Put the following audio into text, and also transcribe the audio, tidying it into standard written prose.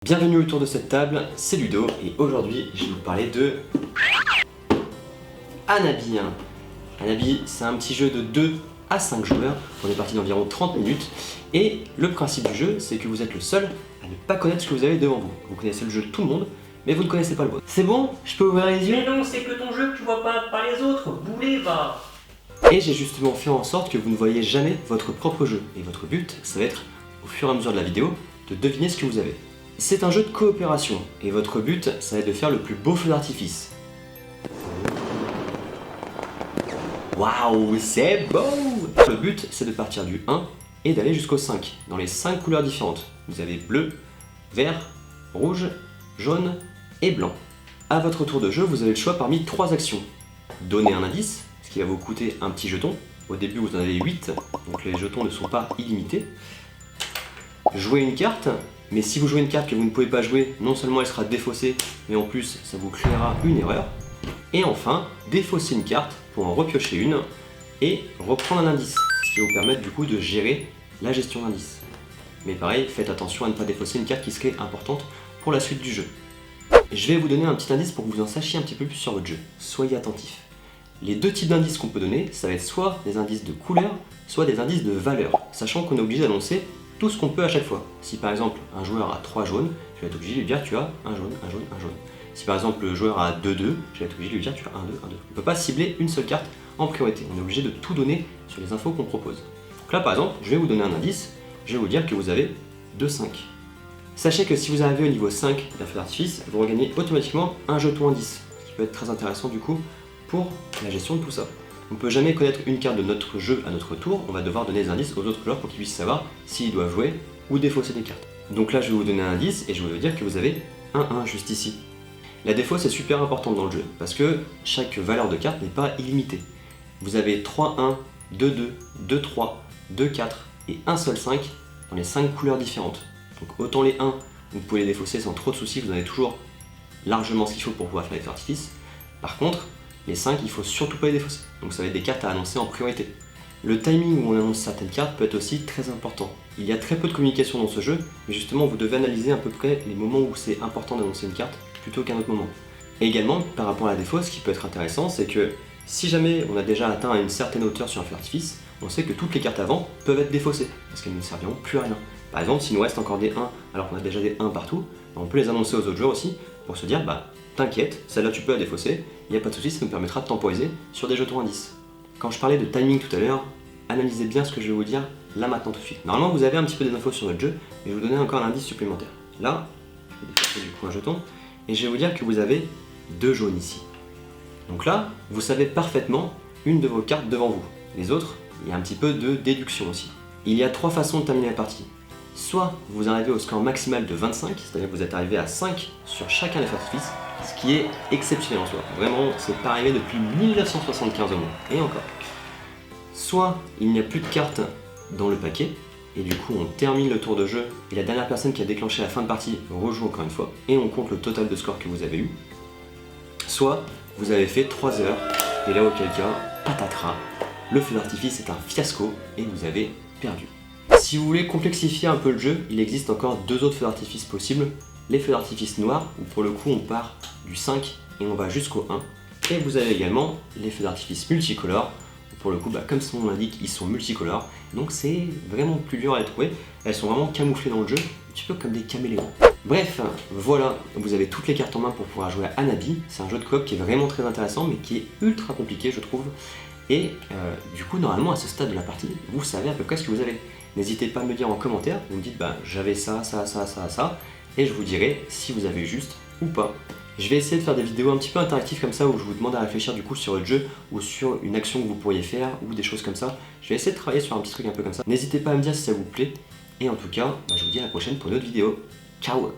Bienvenue autour de cette table, c'est Ludo et aujourd'hui je vais vous parler de Hanabi. Hanabi, c'est un petit jeu de 2 à 5 joueurs pour des parties d'environ 30 minutes et le principe du jeu c'est que vous êtes le seul à ne pas connaître ce que vous avez devant vous. Vous connaissez le jeu de tout le monde mais vous ne connaissez pas le vôtre. C'est bon? Je peux ouvrir les yeux? Mais non, c'est que ton jeu que tu vois pas les autres. Boulet, va. Et j'ai justement fait en sorte que vous ne voyez jamais votre propre jeu et votre but ça va être au fur et à mesure de la vidéo de deviner ce que vous avez. C'est un jeu de coopération, et votre but, ça va être de faire le plus beau feu d'artifice. Waouh, c'est beau! Le but, c'est de partir du 1 et d'aller jusqu'au 5, dans les 5 couleurs différentes. Vous avez bleu, vert, rouge, jaune et blanc. A votre tour de jeu, vous avez le choix parmi 3 actions. Donner un indice, ce qui va vous coûter un petit jeton. Au début, vous en avez 8, donc les jetons ne sont pas illimités. Jouer une carte. Mais si vous jouez une carte que vous ne pouvez pas jouer, non seulement elle sera défaussée, mais en plus ça vous créera une erreur. Et enfin, défausser une carte pour en repiocher une et reprendre un indice, ce qui va vous permettre du coup de gérer la gestion d'indices. Mais pareil, faites attention à ne pas défausser une carte qui serait importante pour la suite du jeu. Je vais vous donner un petit indice pour que vous en sachiez un petit peu plus sur votre jeu. Soyez attentifs. Les deux types d'indices qu'on peut donner, ça va être soit des indices de couleur, soit des indices de valeur, sachant qu'on est obligé d'annoncer tout ce qu'on peut à chaque fois. Si par exemple un joueur a 3 jaunes, je vais être obligé de lui dire tu as un jaune, un jaune, un jaune. Si par exemple le joueur a 2-2, je vais être obligé de lui dire tu as un 2, un 2. On ne peut pas cibler une seule carte en priorité, on est obligé de tout donner sur les infos qu'on propose. Donc là par exemple, je vais vous donner un indice, je vais vous dire que vous avez 2-5. Sachez que si vous arrivez au niveau 5 d'un feu d'artifice, vous regagnez automatiquement un jeton indice, ce qui peut être très intéressant du coup pour la gestion de tout ça. On ne peut jamais connaître une carte de notre jeu à notre tour, on va devoir donner des indices aux autres joueurs pour qu'ils puissent savoir s'ils doivent jouer ou défausser des cartes. Donc là je vais vous donner un indice et je vais vous dire que vous avez 1-1 juste ici. La défausse est super importante dans le jeu parce que chaque valeur de carte n'est pas illimitée. Vous avez 3-1, 2-2, 2-3, 2-4 et un seul 5 dans les 5 couleurs différentes. Donc autant les 1, vous pouvez les défausser sans trop de soucis, vous en avez toujours largement ce qu'il faut pour pouvoir faire les feux d'artifice. Par contre, les 5, il faut surtout pas les défausser. Donc ça va être des cartes à annoncer en priorité. Le timing où on annonce certaines cartes peut être aussi très important. Il y a très peu de communication dans ce jeu, mais justement vous devez analyser à peu près les moments où c'est important d'annoncer une carte plutôt qu'un autre moment. Et également, par rapport à la défausse, ce qui peut être intéressant, c'est que si jamais on a déjà atteint une certaine hauteur sur un feu d'artifice, on sait que toutes les cartes avant peuvent être défaussées, parce qu'elles ne serviront plus à rien. Par exemple, s'il nous reste encore des 1 alors qu'on a déjà des 1 partout, on peut les annoncer aux autres joueurs aussi, pour se dire bah t'inquiète, celle-là tu peux la défausser, il n'y a pas de souci, ça nous permettra de temporiser sur des jetons indices. Quand je parlais de timing tout à l'heure, analysez bien ce que je vais vous dire là maintenant tout de suite. Normalement vous avez un petit peu d'infos sur votre jeu, mais je vais vous donner encore un indice supplémentaire. Là, je vais déplacer du coup un jeton, et je vais vous dire que vous avez 2 jaunes ici. Donc là, vous savez parfaitement une de vos cartes devant vous. Les autres, il y a un petit peu de déduction aussi. Il y a 3 façons de terminer la partie. Soit vous arrivez au score maximal de 25, c'est-à-dire que vous êtes arrivé à 5 sur chacun des feux d'artifice, ce qui est exceptionnel en soi. Vraiment, c'est pas arrivé depuis 1975 au moins, et encore. Soit il n'y a plus de cartes dans le paquet, et du coup on termine le tour de jeu, et la dernière personne qui a déclenché la fin de partie rejoue encore une fois, et on compte le total de score que vous avez eu. Soit vous avez fait 3 heures, et là auquel cas, patatras, le feu d'artifice est un fiasco, et vous avez perdu. Si vous voulez complexifier un peu le jeu, il existe encore 2 autres feux d'artifice possibles. Les feux d'artifice noirs, où pour le coup on part du 5 et on va jusqu'au 1. Et vous avez également les feux d'artifice multicolores, où pour le coup, comme son nom l'indique, ils sont multicolores. Donc c'est vraiment plus dur à les trouver. Elles sont vraiment camouflées dans le jeu, un petit peu comme des caméléons. Bref, voilà, vous avez toutes les cartes en main pour pouvoir jouer à Hanabi. C'est un jeu de coop qui est vraiment très intéressant, mais qui est ultra compliqué je trouve. Et du coup, normalement à ce stade de la partie, vous savez à peu près ce que vous avez. N'hésitez pas à me dire en commentaire, vous me dites j'avais ça, et je vous dirai si vous avez juste ou pas. Je vais essayer de faire des vidéos un petit peu interactives comme ça où je vous demande à réfléchir du coup sur votre jeu ou sur une action que vous pourriez faire ou des choses comme ça. Je vais essayer de travailler sur un petit truc un peu comme ça. N'hésitez pas à me dire si ça vous plaît, et en tout cas, je vous dis à la prochaine pour une autre vidéo. Ciao!